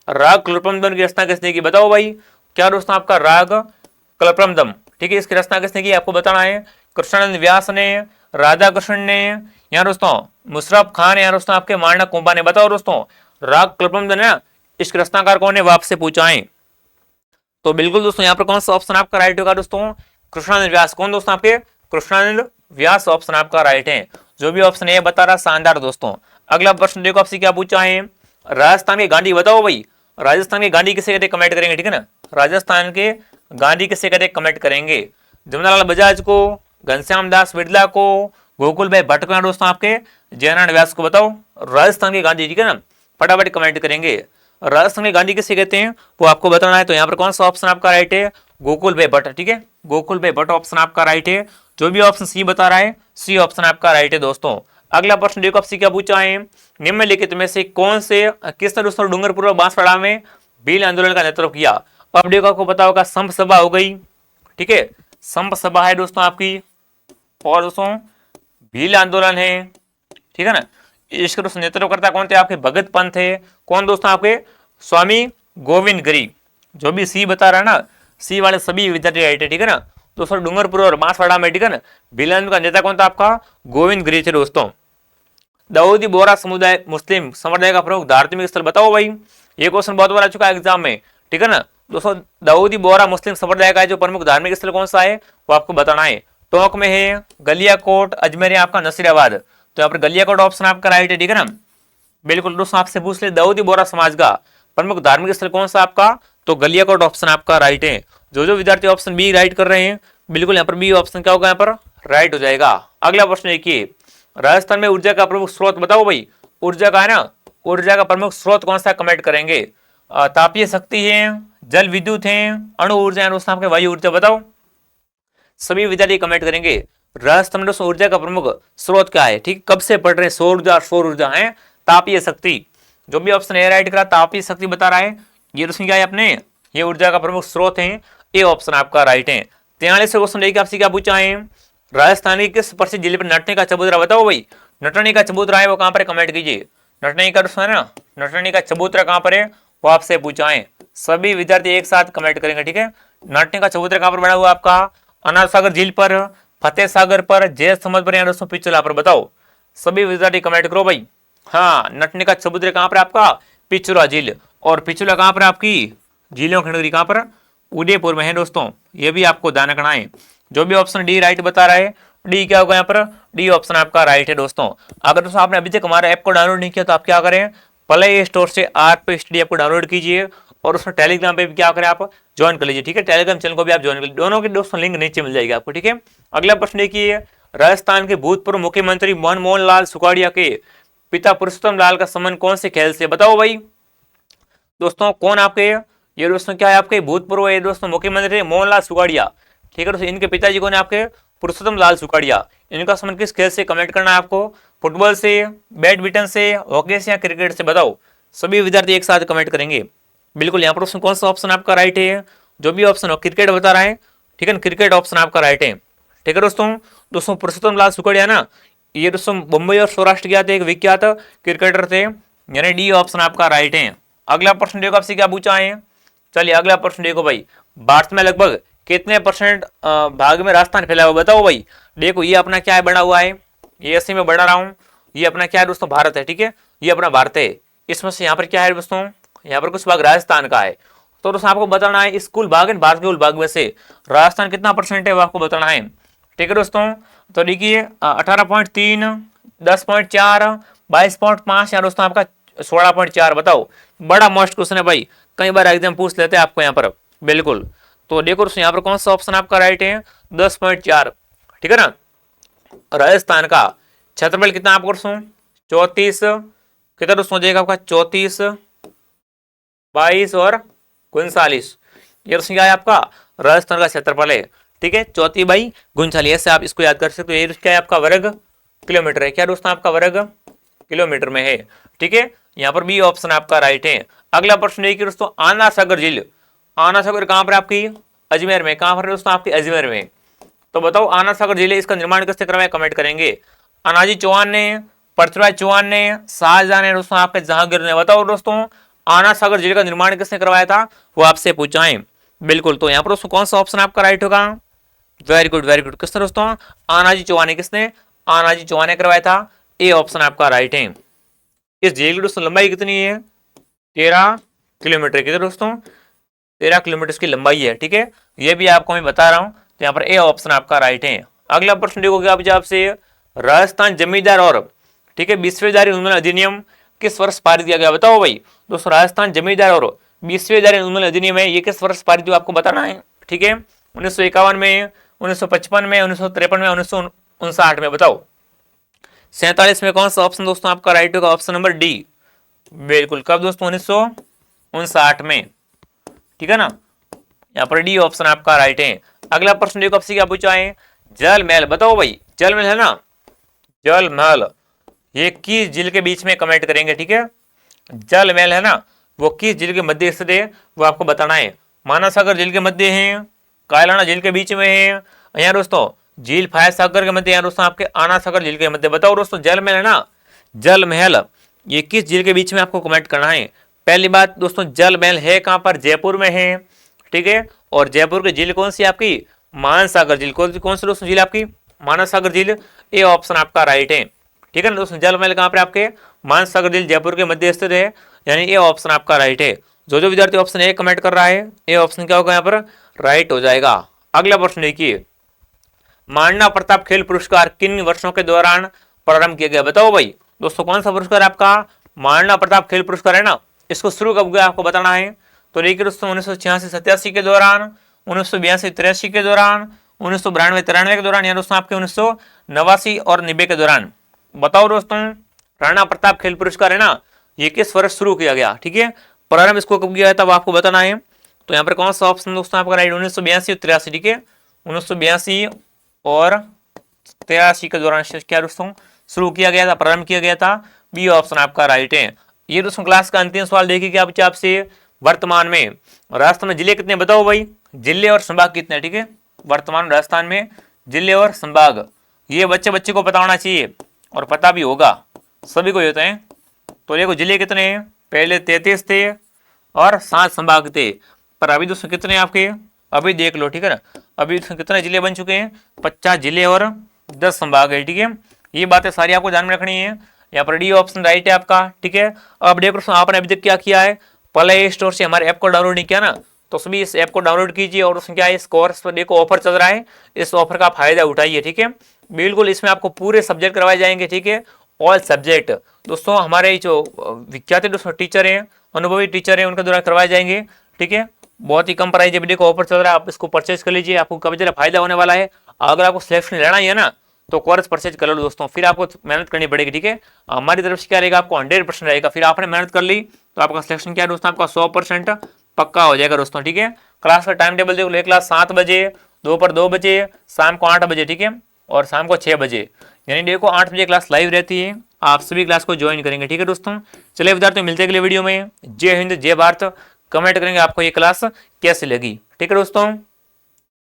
राग क्लृप्रमदम की रचना किसने की, बताओ भाई। क्या दोस्तों आपका राग क्लृप्रमदम, ठीक है, इसकी रचना किसने की आपको बताना है। कृष्णानंद व्यास ने, राधा कृष्ण ने, यहाँ दोस्तों मुशर्रफ खान, यहाँ दोस्तों आपके मारना कुंभा ने। बताओ दोस्तों राग क्लृप्रमदम है इसके रचनाकार कौन है, वो आपसे पूछा है। तो बिल्कुल दोस्तों यहाँ पर कौन सा ऑप्शन आपका राइट होगा दोस्तों, कृष्णानंद व्यास। कौन दोस्तों आपके, कृष्णानंद व्यास ऑप्शन आपका राइट है। जो भी ऑप्शन है बता रहा शानदार दोस्तों। अगला प्रश्न देखो आपसे क्या पूछा है, राजस्थान के गांधी बताओ भाई। राजस्थान के गांधी किसे कहते कमेंट करेंगे, ठीक है ना, राजस्थान के गांधी किसे कहते कमेंट करेंगे। जमनालाल बजाज को, घनश्याम दास बिरला को, गोकुल भाई भट्ट को, दोस्तों आपके जयनारायण व्यास को। बताओ राजस्थान के गांधी, ठीक है ना, फटाफट कमेंट करेंगे। राजस्थान के गांधी किसे कहते हैं वो आपको बताना है। तो यहाँ पर कौन सा ऑप्शन आपका राइट है, गोकुल भाई भट्ट, ठीक है, गोकुल भाई भट्ट ऑप्शन आपका राइट है। जो भी ऑप्शन सी बता रहा है सी ऑप्शन आपका राइट है दोस्तों। अगला प्रश्न देखो आपसे क्या पूछा है, निम्नलिखित में से कौन से किसने दोस्तों डूंगरपुर और बांसवाड़ा में भील आंदोलन का नेतृत्व किया। अब देखो आपको पता होगा संप सभा हो गई, ठीक है, संप सभा है दोस्तों आपकी, और दोस्तों भील आंदोलन है, ठीक है ना। इसके दोस्तों नेतृत्वकर्ता कौन थे आपके, भगत पंत थे। कौन दोस्तों आपके, स्वामी गोविंद गिरी। जो भी सी बता रहा है ना, सी वाले सभी विद्यार्थी राइट है, ठीक है ना। दोस्तों डूंगरपुर और बांसवाड़ा में, ठीक है ना, भील आंदोलन का नेता कौन था आपका, गोविंद गिरी थे दोस्तों। दाऊदी बोहरा समुदाय मुस्लिम संप्रदाय का प्रमुख धार्मिक स्थल बताओ भाई। ये क्वेश्चन बहुत बार आ चुका है एग्जाम में, ठीक है ना। दोस्तों दाऊदी बोहरा मुस्लिम संप्रदाय का जो प्रमुख धार्मिक स्थल कौन सा है वो आपको बताना है। टोंक में है, गलियाकोट, अजमेर है आपका, नसीराबाद। तो यहाँ पर गलियाकोट ऑप्शन आपका राइट है, ठीक है ना। बिल्कुल दोस्तों आपसे पूछ ले दाऊदी बोहरा समाज का प्रमुख धार्मिक स्थल कौन सा आपका, तो गलियाकोट ऑप्शन आपका राइट है। जो विद्यार्थी ऑप्शन बी राइट कर रहे हैं बिल्कुल यहाँ पर बी ऑप्शन क्या होगा, यहाँ पर राइट हो जाएगा। अगला प्रश्न देखिए, राजस्थान में ऊर्जा का प्रमुख स्रोत बताओ भाई। ऊर्जा का है ना, ऊर्जा का प्रमुख स्रोत कौन सा कमेंट करेंगे। तापीय शक्ति है, जल विद्युत है, अणु ऊर्जा है, दोस्तों आपके वायु ऊर्जा। बताओ सभी विद्यार्थी कमेंट करेंगे राजस्थान में ऊर्जा का प्रमुख स्रोत क्या है, ठीक, कब से पढ़ रहे हैं, सौर ऊर्जा है, तापीय शक्ति। जो भी ऑप्शन ए राइट करा तापीय शक्ति बता रहा है, ये दोस्तों क्या है अपने, ये ऊर्जा का प्रमुख स्रोत है, ए ऑप्शन आपका राइट है। 43 क्वेश्चन लेके आपसे क्या पूछा है, राजस्थान के किस प्रसिद्ध जिले पर नटने का चबूतरा बताओ भाई। नटनी का चबूतरा है वो कहां पर, कमेंट कीजिए। नटनी का दोस्तों है ना, नटनी का चबूतरा कहां पर है वो आपसे पूछा है। सभी विद्यार्थी एक साथ कमेंट करेंगे, ठीक है। नटनी का चबूतरा कहां पर बना हुआ आपका, अनार सागर झील पर, फतेह सागर पर, जय समझ पर, या दोस्तों पिछला पर। बताओ सभी विद्यार्थी कमेंट करो भाई। हाँ नटनी का चबूतरा कहां पर आपका, पिछुला झील। और पिछुला कहां पर आपकी, झीलों खंडगिरी कहां पर, उदयपुर में है दोस्तों। ये भी आपको ध्यान रखना है। जो भी ऑप्शन डी राइट बता रहा है, डी क्या होगा यहाँ पर, डी ऑप्शन आपका राइट है दोस्तों। अगर दोस्तों आपने अभी तक हमारा ऐप को डाउनलोड नहीं किया तो आप क्या करें, प्ले स्टोर से RP स्टडी ऐप को डाउनलोड कीजिए और उसमें टेलीग्राम पे भी क्या करें आप ज्वाइन कर लीजिए, ठीक है। टेलीग्राम चैनल को भी आप ज्वाइन कर लीजिए, दोनों के दोस्तों लिंक नीचे मिल जाएगी आपको, ठीक है। अगला प्रश्न देखिए, राजस्थान के भूतपूर्व मुख्यमंत्री मनमोहन लाल सुखाड़िया के पिता पुरुषोत्तम लाल का संबंध कौन से खेल से, बताओ भाई। दोस्तों कौन आपके, ये दोस्तों क्या है आपके भूतपूर्व ये दोस्तों मुख्यमंत्री मोहनलाल सुखाड़िया, ठीक है दोस्तों। इनके पिताजी कौन है आपके, पुरुषोत्तम लाल सुखाड़िया। इनका संबंध किस खेल से, कमेंट करना है आपको। फुटबॉल से, बैडमिंटन से, हॉकी से, या क्रिकेट से। बताओ सभी विद्यार्थी एक साथ कमेंट करेंगे। बिल्कुल यहाँ पर दोस्तों कौन सा ऑप्शन आपका राइट है, जो भी ऑप्शन हो क्रिकेट बता रहा है, ठीक है, क्रिकेट ऑप्शन आपका राइट है, ठीक है दोस्तों। दोस्तों पुरुषोत्तम लाल सुखाड़िया ना, ये दोस्तों मुंबई और सौराष्ट्र के थे एक विख्यात क्रिकेटर थे, यानी डी ऑप्शन आपका राइट है। अगला प्रश्न देखो आपसे क्या पूछा है, चलिए अगला प्रश्न देखो भाई, भारत में लगभग कितने % भाग में राजस्थान फैला हुआ बताओ भाई। देखो ये अपना क्या है बना हुआ है, ये 80 में बढ़ा रहा हूँ, ये अपना क्या है दोस्तों भारत है, ठीक है, ये अपना भारत है। इसमें से यहाँ पर क्या है दोस्तों, यहाँ पर कुछ भाग राजस्थान का है। तो दोस्तों आपको बताना है इस कुल भाग भारत के कुल भाग में से राजस्थान कितना % है वो आपको बताना है, ठीक है दोस्तों। तो देखिए 18.3, 10.4, 22.5 या दोस्तों आपका 16.4। बताओ बड़ा मोस्ट क्वेश्चन है भाई, कई बार एग्जाम पूछ लेते हैं आपको यहाँ पर। बिल्कुल तो देखो दोस्तों यहाँ पर कौन सा ऑप्शन आपका राइट है, 10.4, ठीक है ना। राजस्थान का क्षेत्रफल कितना आपको दोस्तों 34, कितना दोस्तों हो जाएगा आपका 34, 22 और 39। ये दोस्तों क्या है आपका राजस्थान का क्षेत्रफल है। ठीक है, 34/49 ऐसे आप इसको याद कर सकते हो। ये क्या है आपका वर्ग किलोमीटर है, क्या दोस्तों आपका वर्ग किलोमीटर में है। ठीक है, यहाँ पर बी ऑप्शन आपका राइट है। अगला प्रश्न देखिए दोस्तों, आना सागर झील, आना सागर कहाँ पर आपकी अजमेर में, कहाँ पर दोस्तों आपकी अजमेर में। तो बताओ आना सागर झील इसका निर्माण किसने करवाया, कमेंट करेंगे। अनाजी चौहान ने, पृथ्वीराज चौहान ने, शाहजहां ने, दोस्तों आपके जहांगीर ने। बताओ दोस्तों आना सागर झील का निर्माण किसने करवाया था, वो आपसे पूछा है। बिल्कुल, तो यहाँ पर दोस्तों कौन सा ऑप्शन आपका राइट होगा, वेरी गुड वेरी गुड। किसने दोस्तों, आनाजी चौहान ने, किसने, आनाजी चौहान ने करवाया था, ए ऑप्शन आपका राइट है। इस झील की दोस्तों लंबाई कितनी है, 13 किलोमीटर। कितने दोस्तों, 13 किलोमीटर की लंबाई है। ठीक है, ये भी आपको मैं बता रहा हूं, तो यहाँ पर ए ऑप्शन आपका राइट है। अगला प्रश्न देखोगे आप आपसे, राजस्थान जमींदार और ठीक है 20वें जारी उन्मूलन अधिनियम किस वर्ष पारित किया गया। बताओ भाई दोस्तों, राजस्थान जमींदार और 20वें जारी उन्मूलन अधिनियम है, ये किस वर्ष पारित हुआ आपको बताना है। ठीक है, 1951 में, 1955 में, 1953 में, 1959 में। बताओ 47 में कौन सा ऑप्शन दोस्तों आपका राइट होगा, ऑप्शन नंबर डी। बिल्कुल, कब दोस्तों, 1959 में। ठीक है ना, यहाँ पर डी ऑप्शन आपका राइट है। अगला प्रश्न देखो आपसे क्या पूछा है, जल महल। बताओ भाई जल महल है ना, जल महल ये किस झील के बीच में, कमेंट करेंगे। ठीक है, जल महल है ना, वो किस झील के मध्य स्थित है, वो आपको बताना है। मानस सागर झील के मध्य है, कायलाना झील के बीच में है, यहाँ दोस्तों झील फायर सागर के मध्य, यहाँ दोस्तों आपके आना सागर झील के मध्य। बताओ दोस्तों जल महल है ना, जल महल ये किस झील के बीच में, आपको कमेंट करना है। पहली बात दोस्तों, जल महल है कहाँ पर, जयपुर में है। ठीक है, और जयपुर की झील कौन सी आपकी, मानस सागर झील। कौन सी दोस्तों झील आपकी, मानस सागर झील, ए ऑप्शन आपका राइट है। ठीक है ना दोस्तों, जल महल कहाँ पर आपके, मानस सागर झील जयपुर के मध्य स्थित है, यानी ए ऑप्शन आपका राइट है। जो विद्यार्थी ऑप्शन ए कमेंट कर रहा है, ए ऑप्शन क्या होगा यहाँ पर राइट हो जाएगा। अगला प्रश्न देखिए, महाराणा प्रताप खेल पुरस्कार किन वर्षों के दौरान प्रारंभ किया गया। बताओ भाई दोस्तों कौन सा पुरस्कार आपका, महाराणा प्रताप खेल पुरस्कार है ना, इसको शुरू कब हुआ आपको बताना है। तो देखिए दोस्तों 1986-87 के दौरान, 1982-83 के दौरान, 1992-93 के दौरान, या दोस्तों आपके 1989 और 90 के दौरान। बताओ दोस्तों राणा प्रताप खेल पुरस्कार है ना, ये किस वर्ष शुरू किया गया। ठीक है, प्रारंभ इसको कब किया तब आपको बताना है। तो यहाँ पर कौन सा ऑप्शन दोस्तों आपका राइट, 1982-83। ठीक है, 1982 और 83 के दौरान क्या दोस्तों शुरू किया गया था, प्रारंभ किया गया था, बी ऑप्शन आपका राइट है। ये दोस्तों क्लास का अंतिम सवाल देखिए क्या बच्चा आपसे, वर्तमान में राजस्थान में जिले कितने। बताओ भाई जिले और संभाग कितने। ठीक है, वर्तमान राजस्थान में जिले और संभाग, ये बच्चे को पता होना चाहिए और पता भी होगा, सभी को होते हैं। तो देखो जिले कितने हैं, पहले 33 थे और 7 संभाग थे, पर अभी दोस्तों कितने आपके, अभी देख लो। ठीक है ना, अभी कितने जिले बन चुके हैं, 50 जिले और 10 संभाग है। ठीक है, ये बातें सारी आपको ध्यान में रखनी है। यहाँ पर डी ऑप्शन राइट है आपका। ठीक है, अब देखो आपने अभी तक क्या किया है, प्ले स्टोर से हमारे ऐप को डाउनलोड नहीं किया ना, तो सभी इस ऐप को डाउनलोड कीजिए और उसमें क्या है, इस कोर्स पर देखो ऑफर चल रहा है, इस ऑफर का फायदा उठाइए। ठीक है, बिल्कुल इसमें आपको पूरे सब्जेक्ट करवाए जाएंगे। ठीक है, ऑल सब्जेक्ट दोस्तों हमारे जो विख्यात दोस्तों टीचर हैं, अनुभवी टीचर हैं, उनके द्वारा करवाए जाएंगे। ठीक है, बहुत ही कम प्राइस देखो ऑफर चल रहा है, आप इसको परचेज कर लीजिए, आपको काफी ज़्यादा फायदा होने वाला है। अगर आपको सिलेक्शन लेना ही है ना, तो कोर्स परचेज कर लो दोस्तों, फिर आपको मेहनत करनी पड़ेगी। ठीक है, हमारी तरफ से क्या रहेगा, आपको 100% रहेगा, फिर आपने मेहनत कर ली तो आपका सिलेक्शन क्या है दोस्तों, आपका 100% पक्का हो जाएगा दोस्तों। ठीक है, क्लास का टाइम टेबल देखो, क्लास 7 बजे, दोपहर 2 बजे, शाम को 8 बजे। ठीक है, और शाम को 6 बजे, यानी देखो 8 बजे क्लास लाइव रहती है, आप सभी क्लास को ज्वाइन करेंगे। ठीक है दोस्तों, चलिए विद्यार्थियों मिलते हैं अगले वीडियो में। जय हिंद जय भारत। कमेंट करेंगे आपको ये क्लास कैसी लगी। ठीक है दोस्तों।